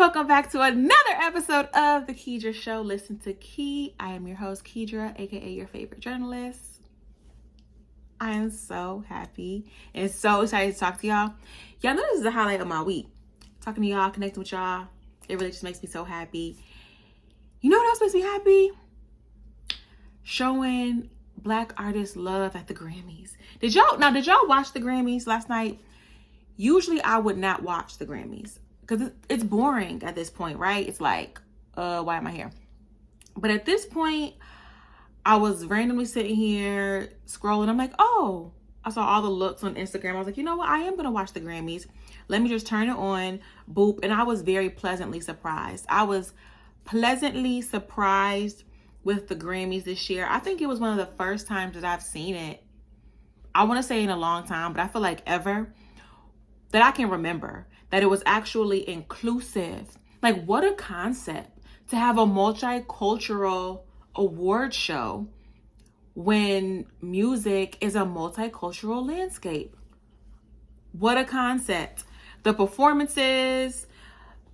Welcome back to another episode of The Keydra Show. Listen to Key. I am your host, Keydra, aka your favorite journalist. I am so happy and so excited to talk to y'all. Y'all know this is the highlight of my week. Talking to y'all, connecting with y'all. It really just makes me so happy. You know what else makes me happy? Showing Black artists love at the Grammys. Did y'all watch the Grammys last night? Usually I would not watch the Grammys because it's boring at this point, right? It's like, why am I here? But at this point, I was randomly sitting here scrolling. I'm like, oh, I saw all the looks on Instagram. I was like, you know what? I am going to watch the Grammys. Let me just turn it on, boop. And I was very pleasantly surprised. I was pleasantly surprised with the Grammys this year. I think it was one of the first times that I've seen it. I want to say in a long time, but I feel like ever that I can remember that it was actually inclusive. Like, what a concept to have a multicultural award show when music is a multicultural landscape. What a concept. The performances,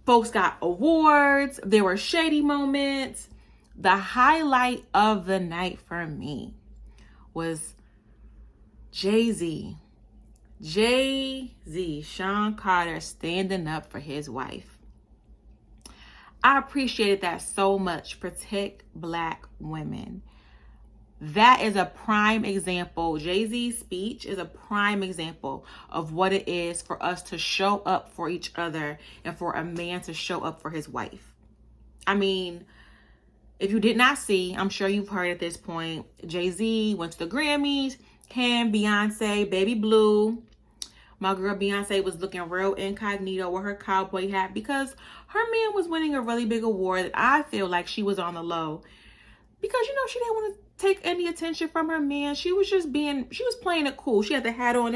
folks got awards, there were shady moments. The highlight of the night for me was Jay-Z, Sean Carter, standing up for his wife. I appreciated that so much. Protect Black women. That is a prime example. Jay-Z's speech is a prime example of what it is for us to show up for each other and for a man to show up for his wife. I mean, if you did not see, I'm sure you've heard at this point, Jay-Z went to the Grammys, him, Beyonce, Baby Blue. My girl Beyonce was looking real incognito with her cowboy hat because her man was winning a really big award that I feel like she was on the low. Because, you know, she didn't want to take any attention from her man. She was playing it cool. She had the hat on.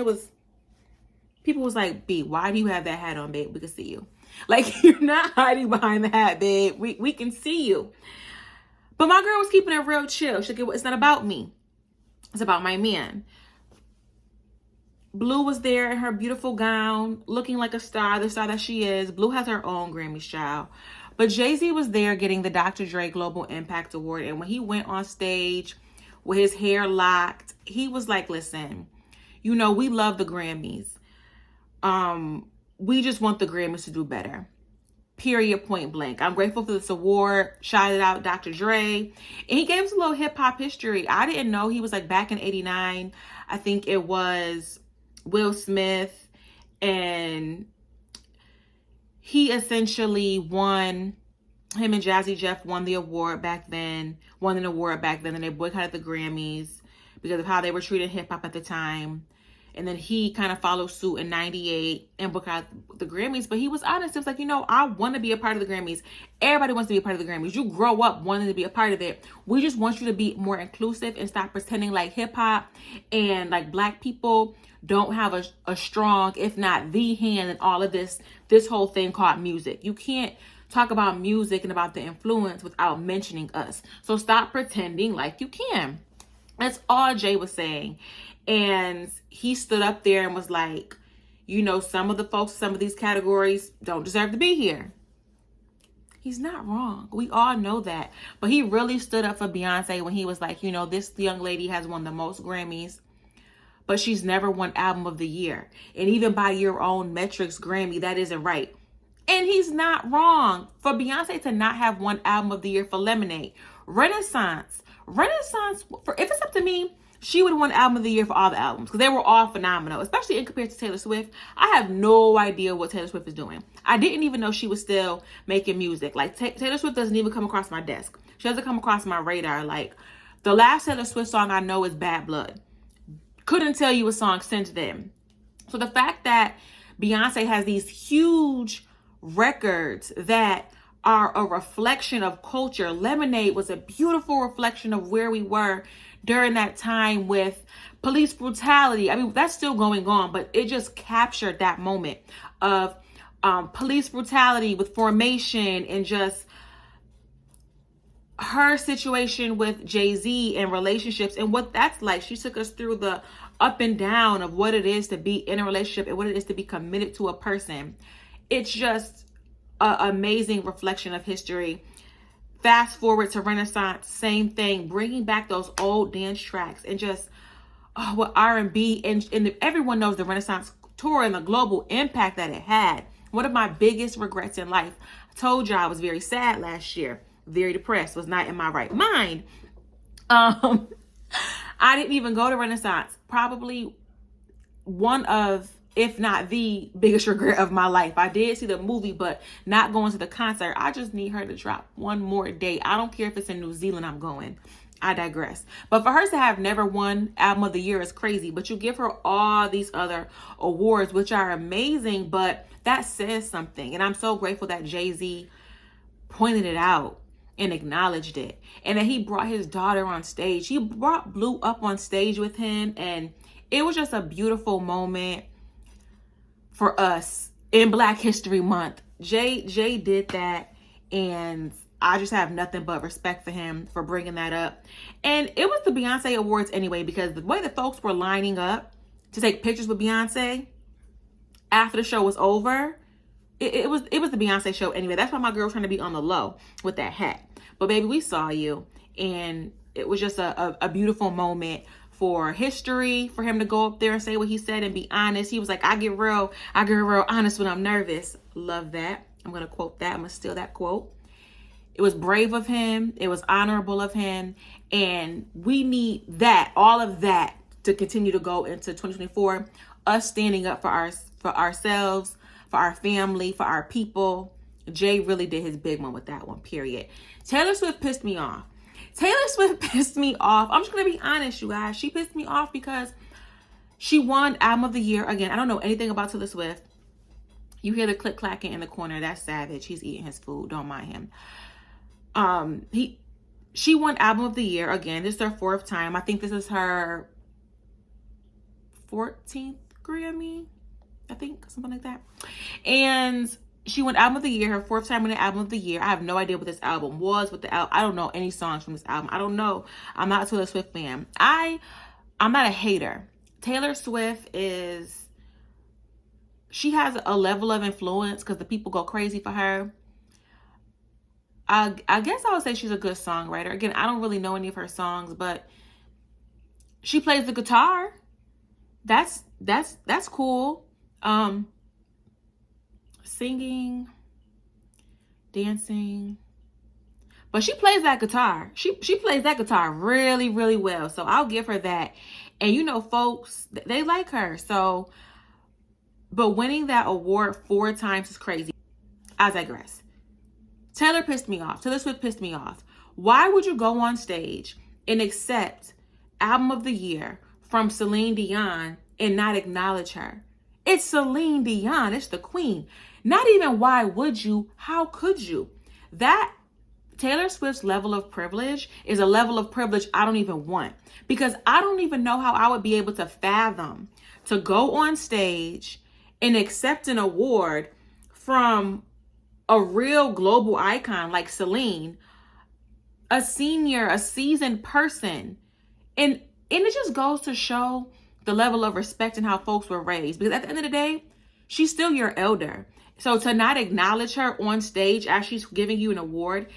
People was like, B, why do you have that hat on, babe? We can see you. Like, you're not hiding behind the hat, babe. We can see you. But my girl was keeping it real chill. She's like, it's not about me. It's about my man. Blue was there in her beautiful gown, looking like a star, the star that she is. Blue has her own Grammys, child. But Jay-Z was there getting the Dr. Dre Global Impact Award. And when he went on stage with his hair locked, he was like, listen, you know, we love the Grammys. We just want the Grammys to do better. Period, point blank. I'm grateful for this award. Shouted out Dr. Dre. And he gave us a little hip hop history. I didn't know he was like back in 89. I think it was Will Smith. And he essentially won, him and Jazzy Jeff won an award back then. And they boycotted the Grammys because of how they were treating hip hop at the time. And then he kind of followed suit in 98 and boycotted the Grammys. But he was honest. It was like, you know, I want to be a part of the Grammys. Everybody wants to be a part of the Grammys. You grow up wanting to be a part of it. We just want you to be more inclusive and stop pretending like hip hop and like Black people don't have a strong, if not the hand in all of this whole thing called music. You can't talk about music and about the influence without mentioning us. So stop pretending like you can. That's all Jay was saying. And he stood up there and was like, you know, some of the folks, some of these categories don't deserve to be here. He's not wrong. We all know that. But he really stood up for Beyonce when he was like, you know, this young lady has won the most Grammys, but she's never won Album of the Year. And even by your own metrics, Grammy, that isn't right. And he's not wrong. For Beyonce to not have won Album of the Year for Lemonade. Renaissance, if it's up to me, she would have won Album of the Year for all the albums because they were all phenomenal, especially in comparison to Taylor Swift. I have no idea what Taylor Swift is doing. I didn't even know she was still making music. Like, Taylor Swift doesn't even come across my desk. She doesn't come across my radar. Like, the last Taylor Swift song I know is Bad Blood. Couldn't tell you a song since then. So the fact that Beyonce has these huge records that are a reflection of culture. Lemonade was a beautiful reflection of where we were during that time with police brutality. I mean, that's still going on, but it just captured that moment of police brutality with Formation and just her situation with Jay-Z and relationships and what that's like. She took us through the up and down of what it is to be in a relationship and what it is to be committed to a person. It's just an amazing reflection of history. Fast forward to Renaissance, same thing, bringing back those old dance tracks and just what R&B and everyone knows the Renaissance tour and the global impact that it had. One of my biggest regrets in life. I told you I was very sad last year, very depressed, was not in my right mind. I didn't even go to Renaissance. Probably one of, if not the biggest regret of my life. I did see the movie, but not going to the concert. I just need her to drop one more date. I don't care if it's in New Zealand, I'm going. I digress. But for her to have never won Album of the Year is crazy. But you give her all these other awards, which are amazing, but that says something. And I'm so grateful that Jay-Z pointed it out and acknowledged it. And that he brought his daughter on stage. He brought Blue up on stage with him. And it was just a beautiful moment for us in Black History Month. Jay did that, and I just have nothing but respect for him for bringing that up. And it was the Beyonce Awards anyway, because the way that folks were lining up to take pictures with Beyonce after the show was over, it was the Beyonce show anyway. That's why my girl was trying to be on the low with that hat. But baby, we saw you, and it was just a beautiful moment for history, for him to go up there and say what he said and be honest. He was like, I get real honest when I'm nervous. Love that. I'm going to quote that. I'm going to steal that quote. It was brave of him. It was honorable of him. And we need that, all of that, to continue to go into 2024. Us standing up for ourselves, for our family, for our people. Jay really did his big one with that one, period. Taylor Swift pissed me off. I'm just going to be honest, you guys. She pissed me off because she won Album of the Year. Again, I don't know anything about Taylor Swift. You hear the click clacking in the corner. That's Savage. He's eating his food. Don't mind him. She won Album of the Year. Again, this is her 4th time. I think this is her 14th Grammy. I think something like that. And she won Album of the Year, her 4th time winning Album of the Year. I have no idea what this album was. I don't know any songs from this album. I don't know. I'm not a Taylor Swift fan. I'm not a hater. Taylor Swift she has a level of influence because the people go crazy for her. I guess I would say she's a good songwriter. Again, I don't really know any of her songs, but she plays the guitar. That's cool. Singing, dancing, but she plays that guitar. She plays that guitar really, really well. So I'll give her that. And you know, folks, they like her. So, but winning that award 4 times is crazy. I digress. Taylor pissed me off. Taylor Swift pissed me off. Why would you go on stage and accept Album of the Year from Celine Dion and not acknowledge her? It's Celine Dion. It's the queen. Not even why would you, how could you? That Taylor Swift's level of privilege is a level of privilege I don't even want, because I don't even know how I would be able to fathom to go on stage and accept an award from a real global icon like Celine, a seasoned person. And it just goes to show the level of respect and how folks were raised. Because at the end of the day, she's still your elder. So to not acknowledge her on stage as she's giving you an award,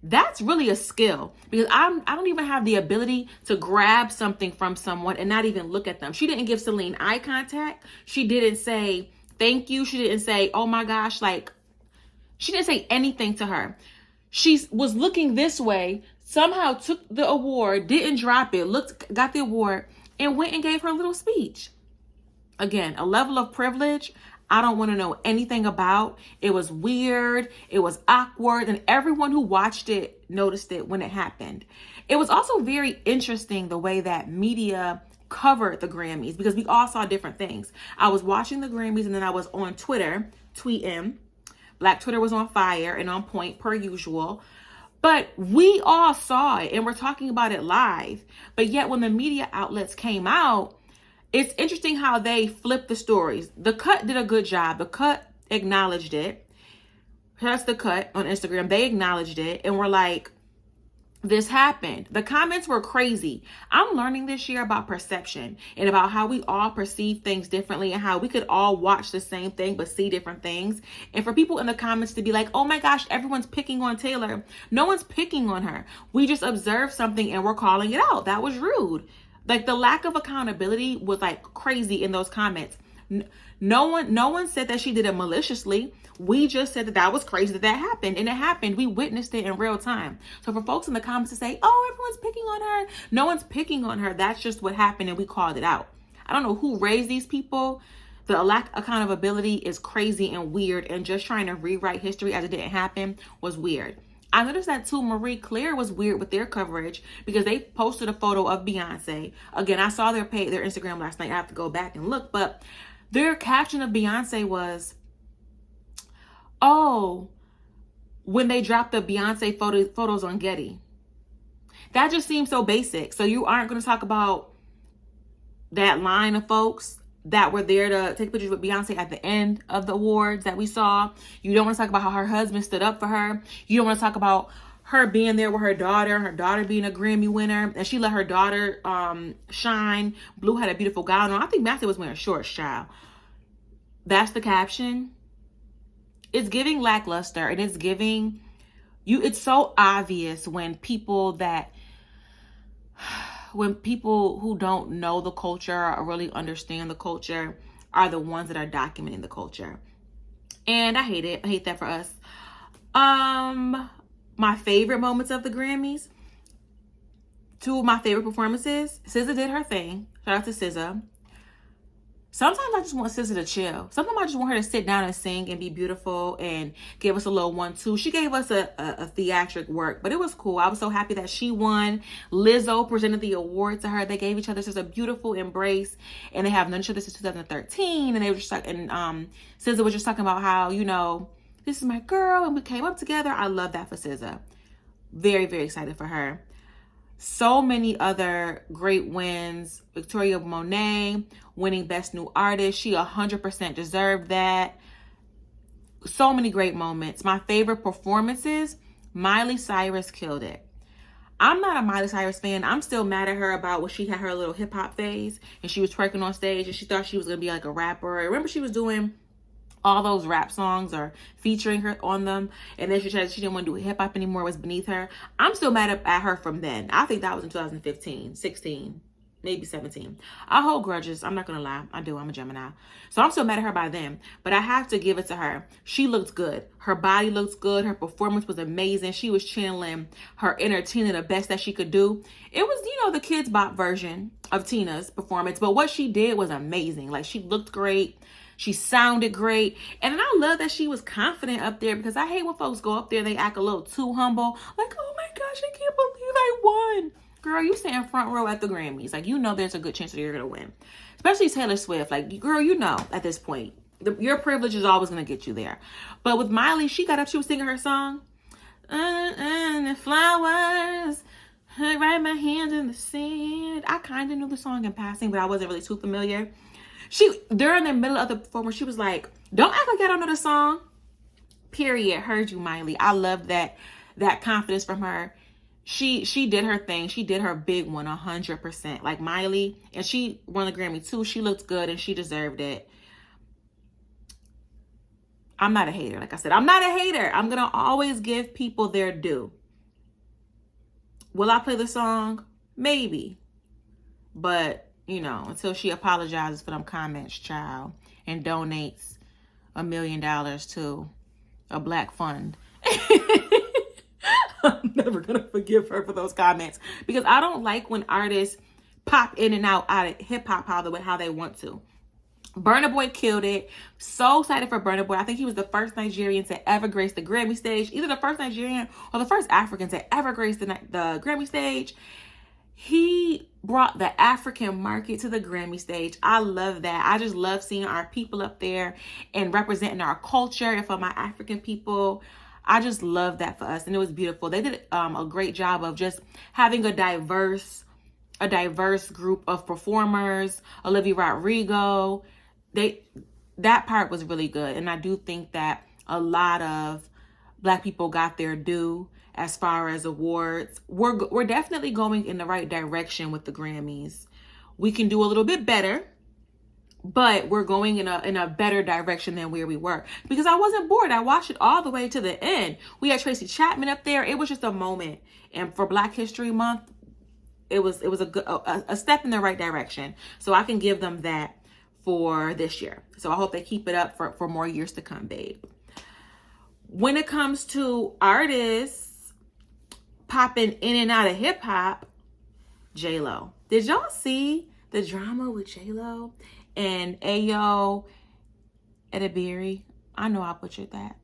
that's really a skill. Because I don't even have the ability to grab something from someone and not even look at them. She didn't give Celine eye contact. She didn't say thank you. She didn't say, oh my gosh, like, she didn't say anything to her. She was looking this way, somehow took the award, didn't drop it, got the award, and went and gave her a little speech. Again, a level of privilege I don't want to know anything about. It was weird. It was awkward. And everyone who watched it noticed it when it happened. It was also very interesting the way that media covered the Grammys, because we all saw different things. I was watching the Grammys and then I was on Twitter, tweeting. Black Twitter was on fire and on point per usual. But we all saw it and we're talking about it live. But yet when the media outlets came out, it's interesting how they flipped the stories. The Cut did a good job. The Cut acknowledged it. That's The Cut on Instagram. They acknowledged it and were like, this happened. The comments were crazy. I'm learning this year about perception and about how we all perceive things differently and how we could all watch the same thing but see different things. And for people in the comments to be like, oh my gosh, everyone's picking on Taylor. No one's picking on her. We just observed something and we're calling it out. That was rude. Like, the lack of accountability was like crazy in those comments. No one said that she did it maliciously. We just said that that was crazy that happened, and it happened. We witnessed it in real time. So for folks in the comments to say, oh, everyone's picking on her, no one's picking on her. That's just what happened, and we called it out. I don't know who raised these people. The lack of accountability is crazy and weird, and just trying to rewrite history as it didn't happen was weird. I noticed that too. Marie Claire was weird with their coverage because they posted a photo of Beyonce. Again, I saw their Instagram last night. I have to go back and look, but their caption of Beyonce was, oh, when they dropped the Beyonce photos on Getty. That just seems so basic. So you aren't going to talk about that line of folks that were there to take pictures with Beyonce at the end of the awards that we saw. You don't want to talk about how her husband stood up for her. You don't want to talk about her being there with her daughter being a Grammy winner, and she let her daughter shine. Blue had a beautiful gown on. I think Beyonce was wearing shorts, child. That's the caption. It's giving lackluster, and it's giving you. It's so obvious when people who don't know the culture or really understand the culture are the ones that are documenting the culture. And I hate it. I hate that for us. My favorite moments of the Grammys. Two of my favorite performances. SZA did her thing. Shout out to SZA. Sometimes I just want SZA to chill. Sometimes I just want her to sit down and sing and be beautiful and give us a little 1-2. She gave us a theatric work, but it was cool. I was so happy that she won. Lizzo presented the award to her. They gave each other such a beautiful embrace, and they have known each other since 2013. And they were just like, and SZA was just talking about how, you know, this is my girl, and we came up together. I love that for SZA. Very, very excited for her. So many other great wins. Victoria Monet winning Best New Artist. She 100% deserved that. So many great moments. My favorite performances, Miley Cyrus killed it. I'm not a Miley Cyrus fan. I'm still mad at her about when she had her little hip hop phase and she was twerking on stage and she thought she was going to be like a rapper. Remember, she was doing all those rap songs or featuring her on them, and then she said she didn't want to do hip hop anymore. It was beneath her. I'm still mad at her from then. I think that was in 2015, 16, maybe 17. I hold grudges. I'm not gonna lie. I do. I'm a Gemini, so I'm still mad at her by then. But I have to give it to her. She looked good. Her body looks good. Her performance was amazing. She was channeling her inner Tina the best that she could do. It was, you know, the Kids Bop version of Tina's performance, but what she did was amazing. Like, she looked great. She sounded great. And then I love that she was confident up there, because I hate when folks go up there and they act a little too humble. Like, oh my gosh, I can't believe I won. Girl, you stay in front row at the Grammys. Like, you know there's a good chance that you're going to win. Especially Taylor Swift. Like, girl, you know at this point, your privilege is always going to get you there. But with Miley, she got up, she was singing her song. The flowers, I write my hands in the sand. I kind of knew the song in passing, but I wasn't really too familiar. During the middle of the performance, she was like, don't act like I don't know the song. Period. Heard you, Miley. I love that confidence from her. She did her thing. She did her big one 100%. Like Miley, and she won the Grammy too. She looked good and she deserved it. I'm not a hater. Like I said, I'm not a hater. I'm going to always give people their due. Will I play the song? Maybe. But you know, until she apologizes for them comments, child, and donates $1 million to a black fund. I'm never going to forgive her for those comments, because I don't like when artists pop in and out of hip hop how they want to. Burna Boy killed it. So excited for Burna Boy. I think he was the first Nigerian to ever grace the Grammy stage. Either the first Nigerian or the first African to ever grace the Grammy stage. He brought the African market to the Grammy stage. I love that. I just love seeing our people up there and representing our culture. And for my African people, I just love that for us. And it was beautiful. They did a great job of just having a diverse group of performers. Olivia Rodrigo, that part was really good. And I do think that a lot of Black people got their due as far as awards. We're definitely going in the right direction with the Grammys. We can do a little bit better, but we're going in a better direction than where we were, because I wasn't bored. I watched it all the way to the end. We had Tracy Chapman up there. It was just a moment. And for Black History Month, it was a step in the right direction. So I can give them that for this year. So I hope they keep it up for more years to come, babe. When it comes to artists popping in and out of hip hop, J.Lo. Did y'all see the drama with J.Lo and Ayo Edebiri? I know I butchered that.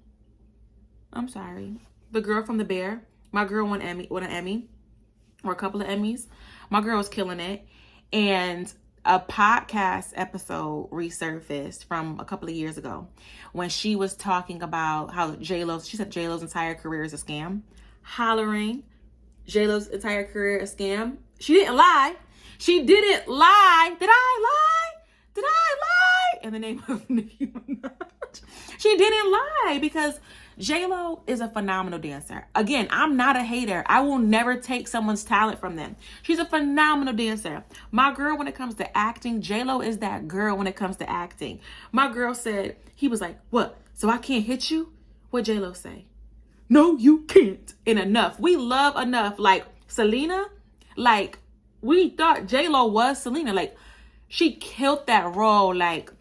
I'm sorry. The girl from The Bear. My girl won an Emmy, or a couple of Emmys. My girl was killing it. And a podcast episode resurfaced from a couple of years ago when she was talking about how she said J.Lo's entire career is a scam. Hollering J.Lo's entire career a scam. She didn't lie. She didn't lie. Did I lie? Did I lie? In the name of Nicki Minaj. She didn't lie, because J.Lo is a phenomenal dancer. Again, I'm not a hater. I will never take someone's talent from them. She's a phenomenal dancer. My girl, when it comes to acting, J.Lo is that girl when it comes to acting. My girl said, he was like, what? So I can't hit you? What J.Lo say? No, you can't. And enough. We love enough. Like Selena, like we thought J.Lo was Selena. Like she killed that role. Like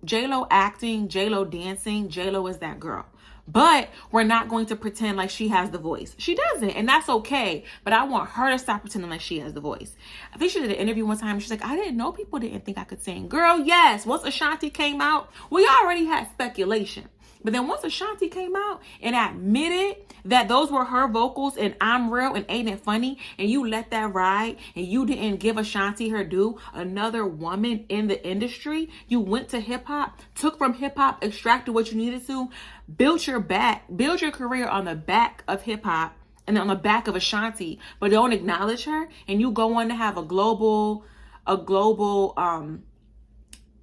J.Lo acting, J.Lo dancing, J.Lo is that girl. But we're not going to pretend like she has the voice. She doesn't, and that's okay. But I want her to stop pretending like she has the voice. I think she did an interview one time. She's like, I didn't know people didn't think I could sing. Girl, yes. Once Ashanti came out, we already had speculation. But then once Ashanti came out and admitted that those were her vocals and I'm real and ain't it funny, and you let that ride and you didn't give Ashanti her due, another woman in the industry, you went to hip hop, took from hip hop, extracted what you needed to, build your career on the back of hip hop and on the back of Ashanti, but don't acknowledge her, and you go on to have a global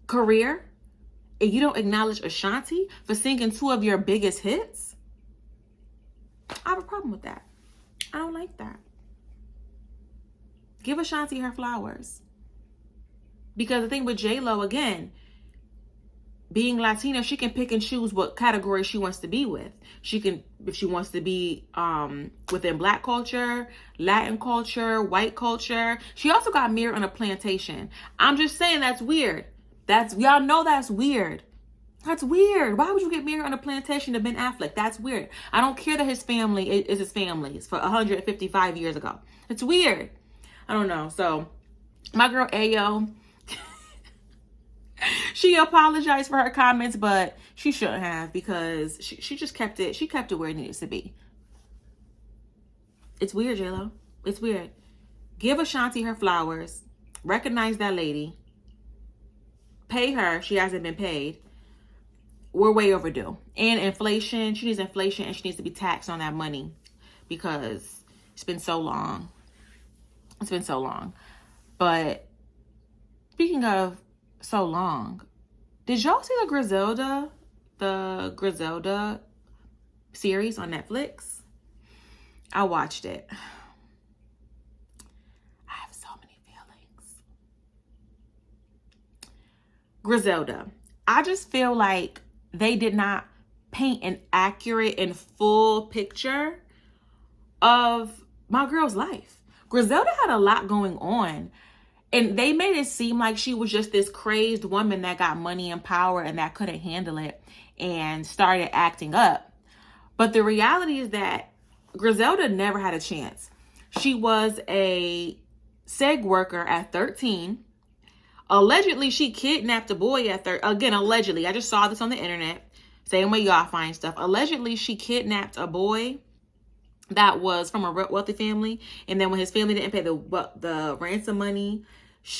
career, and you don't acknowledge Ashanti for singing two of your biggest hits. I have a problem with that. I don't like that. Give Ashanti her flowers. Because the thing with J.Lo, again, being Latina, she can pick and choose what category she wants to be with. She can, if she wants to be within Black culture, Latin culture, white culture. She also got married on a plantation. I'm just saying that's weird. Y'all know that's weird. That's weird. Why would you get married on a plantation to Ben Affleck? That's weird. I don't care that his family is his family's for 155 years ago. It's weird. I don't know. So my girl Ayo, she apologized for her comments, but she shouldn't have, because she just kept it. She kept it where it needs to be. It's weird, J.Lo. It's weird. Give Ashanti her flowers. Recognize that lady. Pay her. She hasn't been paid. We're way overdue. And inflation. She needs inflation, and she needs to be taxed on that money, because it's been so long. It's been so long. But speaking of so long, did y'all see the Griselda series on Netflix? I watched it. I have so many feelings. Griselda. I just feel like they did not paint an accurate and full picture of my girl's life. Griselda had a lot going on, and they made it seem like she was just this crazed woman that got money and power and that couldn't handle it and started acting up. But the reality is that Griselda never had a chance. She was a seg worker at 13. Allegedly, she kidnapped a boy at 13. Again, allegedly. I just saw this on the internet. Same way y'all find stuff. Allegedly, she kidnapped a boy that was from a wealthy family. And then when his family didn't pay the ransom money,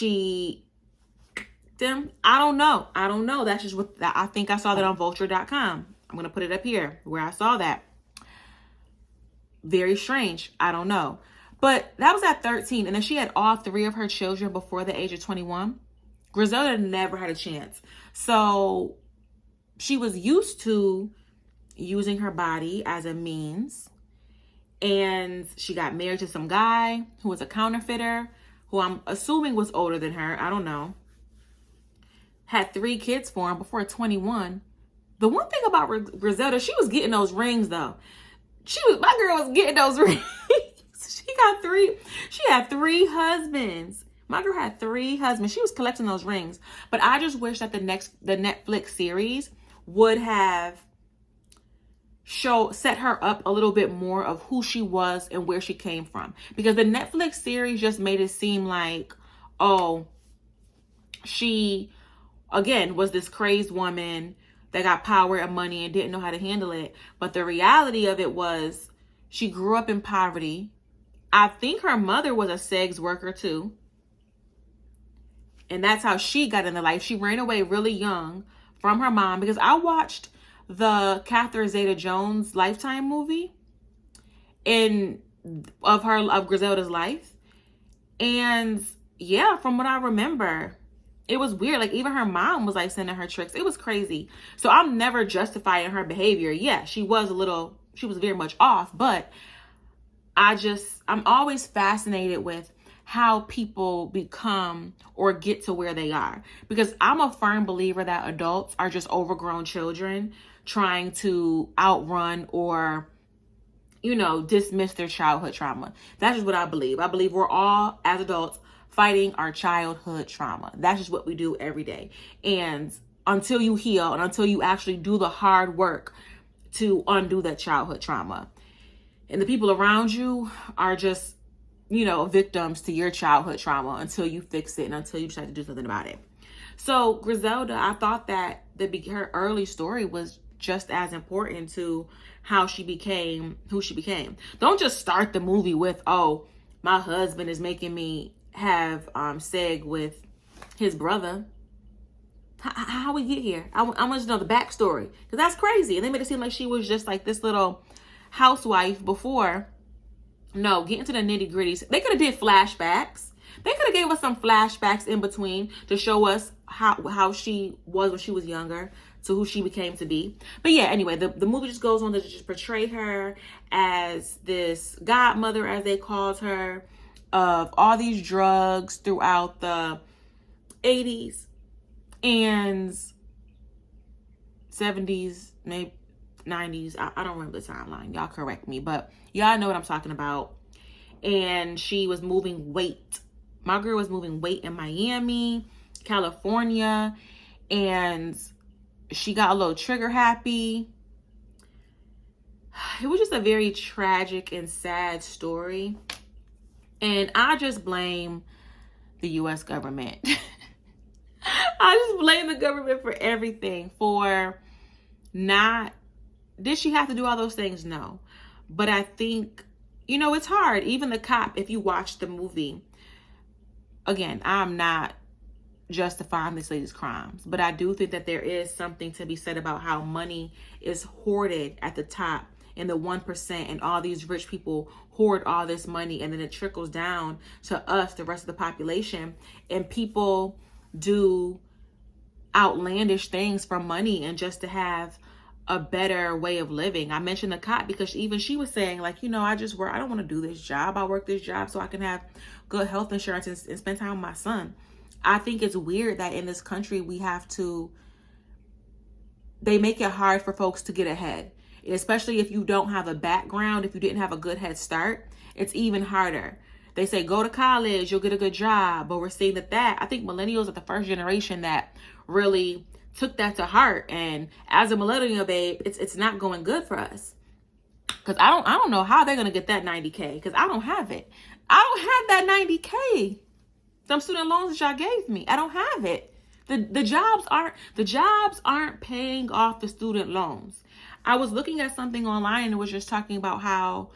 I don't know. That's just what I think. I saw that on vulture.com. I'm going to put it up here where I saw that. Very strange. I don't know. But that was at 13. And then she had all three of her children before the age of 21. Griselda never had a chance. So she was used to using her body as a means. And she got married to some guy who was a counterfeiter, who I'm assuming was older than her. I don't know. Had 3 kids for him before 21. The one thing about Griselda, she was getting those rings though. My girl was getting those rings. She had 3 husbands. My girl had 3 husbands. She was collecting those rings. But I just wish that the Netflix series would have set her up a little bit more of who she was and where she came from. Because the Netflix series just made it seem like, oh, she, again, was this crazed woman that got power and money and didn't know how to handle it. But the reality of it was she grew up in poverty. I think her mother was a sex worker too. And that's how she got into life. She ran away really young from her mom, because I watched the Catherine Zeta-Jones Lifetime movie of Griselda's life. And yeah, from what I remember, it was weird. Like, even her mom was like sending her tricks. It was crazy. So I'm never justifying her behavior. Yeah, she was very much off, but I'm always fascinated with how people become or get to where they are. Because I'm a firm believer that adults are just overgrown children trying to outrun or, dismiss their childhood trauma. That's just what I believe. I believe we're all, as adults, fighting our childhood trauma. That's just what we do every day. And until you heal and until you actually do the hard work to undo that childhood trauma. And the people around you are just, victims to your childhood trauma until you fix it and until you decide to do something about it. So Griselda, I thought that her early story was just as important to how she became who she became. Don't just start the movie with, oh, my husband is making me have seg with his brother. How we get here? I want to know the backstory, because that's crazy. And they made it seem like she was just like this little housewife before. No, get into the nitty gritties. They could have did flashbacks. They could have gave us some flashbacks in between to show us how she was when she was younger to who she became to be. But yeah, anyway, the movie just goes on to just portray her as this godmother, as they called her, of all these drugs throughout the 80s and 70s, maybe 90s. I don't remember the timeline. Y'all correct me, but y'all know what I'm talking about. And she was moving weight. My girl was moving weight in Miami, California, and she got a little trigger happy. It was just a very tragic and sad story. And I just blame the U.S. government. I just blame the government for everything. Did she have to do all those things? No. But I think, it's hard. Even the cop, if you watch the movie, again, I'm not justifying this lady's crimes, but I do think that there is something to be said about how money is hoarded at the top in the 1%, and all these rich people hoard all this money, and then it trickles down to us, the rest of the population, and people do outlandish things for money and just to have a better way of living. I mentioned the cop because even she was saying, like, I just work. I don't want to do this job. I work this job so I can have good health insurance and spend time with my son. I think it's weird that in this country they make it hard for folks to get ahead. Especially if you don't have a background, if you didn't have a good head start, it's even harder. They say, go to college, you'll get a good job. But we're seeing that I think millennials are the first generation that really took that to heart. And as a millennial, babe, it's not going good for us. Because I don't know how they're going to get that 90K, because I don't have it. I don't have that 90K. Some student loans that y'all gave me, I don't have it. The jobs aren't paying off the student loans. I was looking at something online and it was just talking about how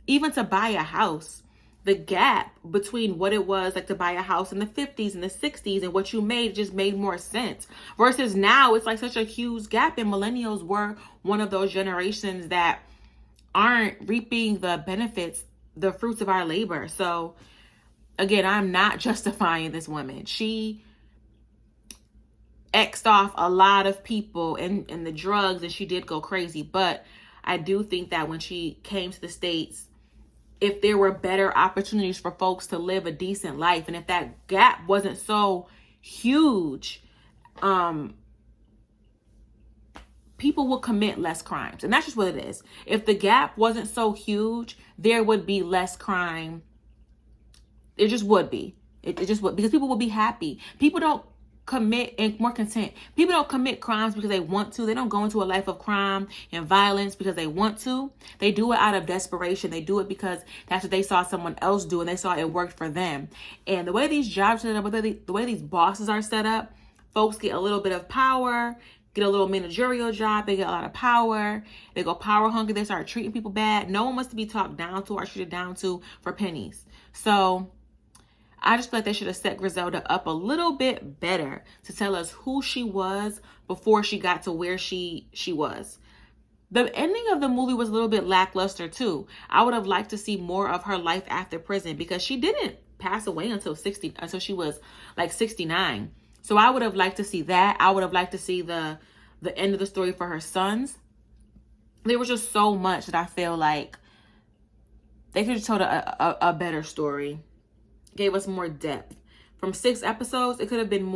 even to buy a house, the gap between what it was like to buy a house in the 50s and the 60s and what you made just made more sense. Versus now, it's like such a huge gap, and millennials were one of those generations that aren't reaping the benefits, the fruits of our labor. So again, I'm not justifying this woman. X'd off a lot of people and the drugs, and she did go crazy. But I do think that when she came to the States, if there were better opportunities for folks to live a decent life, and if that gap wasn't so huge, people would commit less crimes. And that's just what it is. If the gap wasn't so huge, there would be less crime. It just would be. It just would, because people would be happy. People don't commit and more content. People don't commit crimes because they want to. They don't go into a life of crime and violence because they want to. They do it out of desperation. They do it because that's what they saw someone else do and they saw it worked for them. And the way these jobs are set up, the way these bosses are set up, folks get a little bit of power, get a little managerial job, they get a lot of power, they go power hungry, they start treating people bad. No one wants to be talked down to or treated down to for pennies. So I just feel like they should have set Griselda up a little bit better to tell us who she was before she got to where she was. The ending of the movie was a little bit lackluster too. I would have liked to see more of her life after prison, because she didn't pass away until she was like 69. So I would have liked to see that. I would have liked to see the end of the story for her sons. There was just so much that I feel like they could have told a better story. Gave us more depth. From 6 episodes, it could have been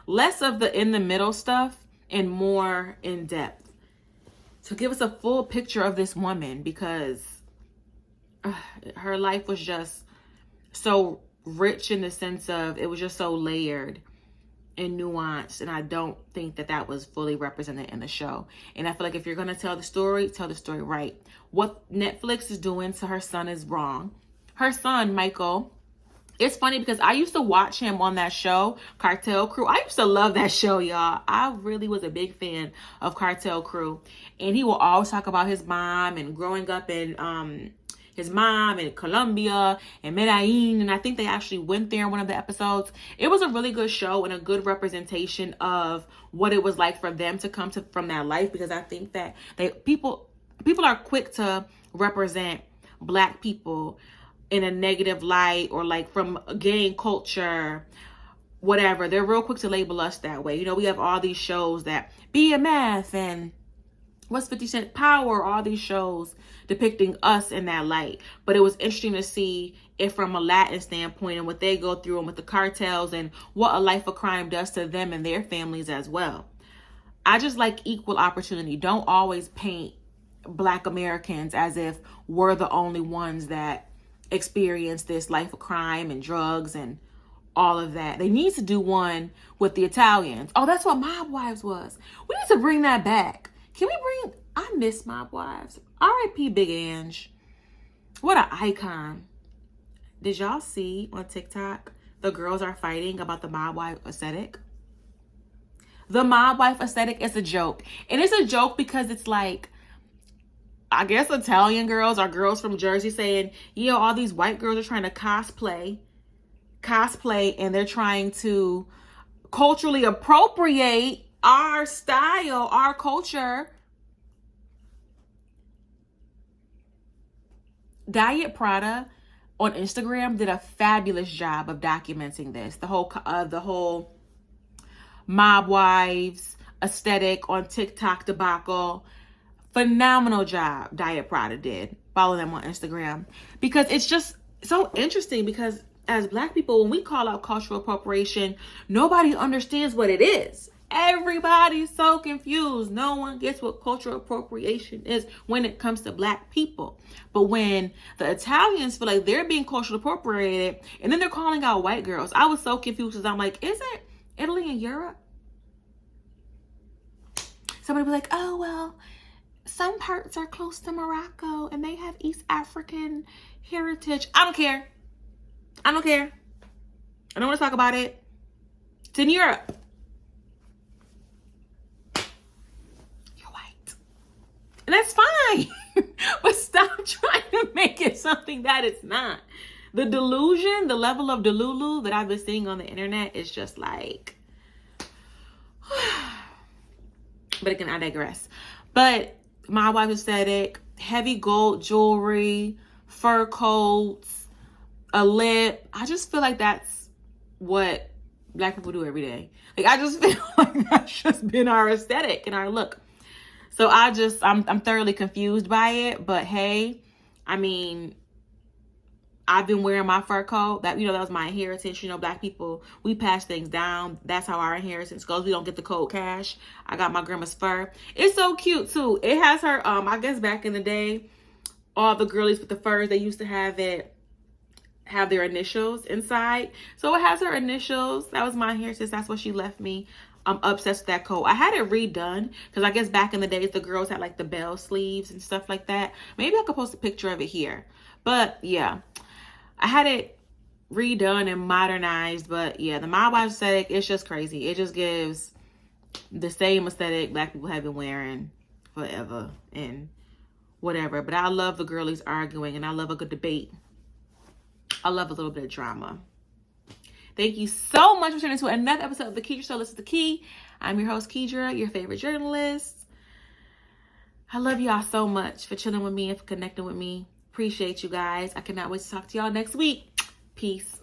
less of the in the middle stuff and more in depth. So give us a full picture of this woman, because her life was just so rich in the sense of it was just so layered and nuanced, and I don't think that was fully represented in the show. And I feel like if you're going to tell the story right. What Netflix is doing to her son is wrong. Her son, Michael, it's funny because I used to watch him on that show, Cartel Crew. I used to love that show, y'all. I really was a big fan of Cartel Crew. And he will always talk about his mom and growing up in his mom in Colombia and Medellin. And I think they actually went there in one of the episodes. It was a really good show and a good representation of what it was like for them to come from that life, because I think that people are quick to represent Black people in a negative light, or like from gang culture, whatever. They're real quick to label us that way. You know, we have all these shows that BMF and What's 50 Cent Power, all these shows depicting us in that light. But it was interesting to see it from a Latin standpoint and what they go through and with the cartels and what a life of crime does to them and their families as well. I just like equal opportunity. Don't always paint Black Americans as if we're the only ones that experience this life of crime and drugs and all of that. They need to do one with the Italians. Oh, that's what Mob Wives was. We need to bring that back. Can we bring... I miss Mob Wives. R.I.P. Big Ange. What an icon. Did y'all see on TikTok the girls are fighting about the Mob Wife aesthetic? The Mob Wife aesthetic is a joke. And it's a joke because it's like, I guess Italian girls or girls from Jersey saying, yeah, all these white girls are trying to cosplay, and they're trying to culturally appropriate our style, our culture. Diet Prada on Instagram did a fabulous job of documenting this. The whole Mob Wives aesthetic on TikTok debacle. Phenomenal job Diet Prada did. Follow them on Instagram, because it's just so interesting, because as Black people, when we call out cultural appropriation, nobody understands what it is. Everybody's so confused. No one gets what cultural appropriation is when it comes to Black people. But when the Italians feel like they're being culturally appropriated, and then they're calling out white girls, I was so confused, because I'm like, isn't Italy and Europe? Somebody was like, oh, well, some parts are close to Morocco and they have East African heritage. I don't care. I don't want to talk about it. It's in Europe. You're white. And that's fine. But stop trying to make it something that it's not. The delusion, the level of delulu that I've been seeing on the internet is just like... But again, I digress. But my wife's aesthetic, heavy gold jewelry, fur coats, a lip. I just feel like that's what Black people do every day. Like, I just feel like that's just been our aesthetic and our look. So I'm thoroughly confused by it. But hey, I mean, I've been wearing my fur coat. That was my inheritance. Black people, we pass things down. That's how our inheritance goes. We don't get the cold cash. I got my grandma's fur. It's so cute too. It has her, I guess back in the day, all the girlies with the furs, they used to have their initials inside. So it has her initials. That was my inheritance. That's what she left me. I'm obsessed with that coat. I had it redone because I guess back in the days, the girls had like the bell sleeves and stuff like that. Maybe I could post a picture of it here. But yeah, I had it redone and modernized. But yeah, the Mob Wives aesthetic, it's just crazy. It just gives the same aesthetic Black people have been wearing forever and whatever. But I love the girlies arguing, and I love a good debate. I love a little bit of drama. Thank you so much for tuning into another episode of The Keydra Show. This is The Key. I'm your host, Keydra, your favorite journalist. I love y'all so much for chilling with me and for connecting with me. Appreciate you guys. I cannot wait to talk to y'all next week. Peace.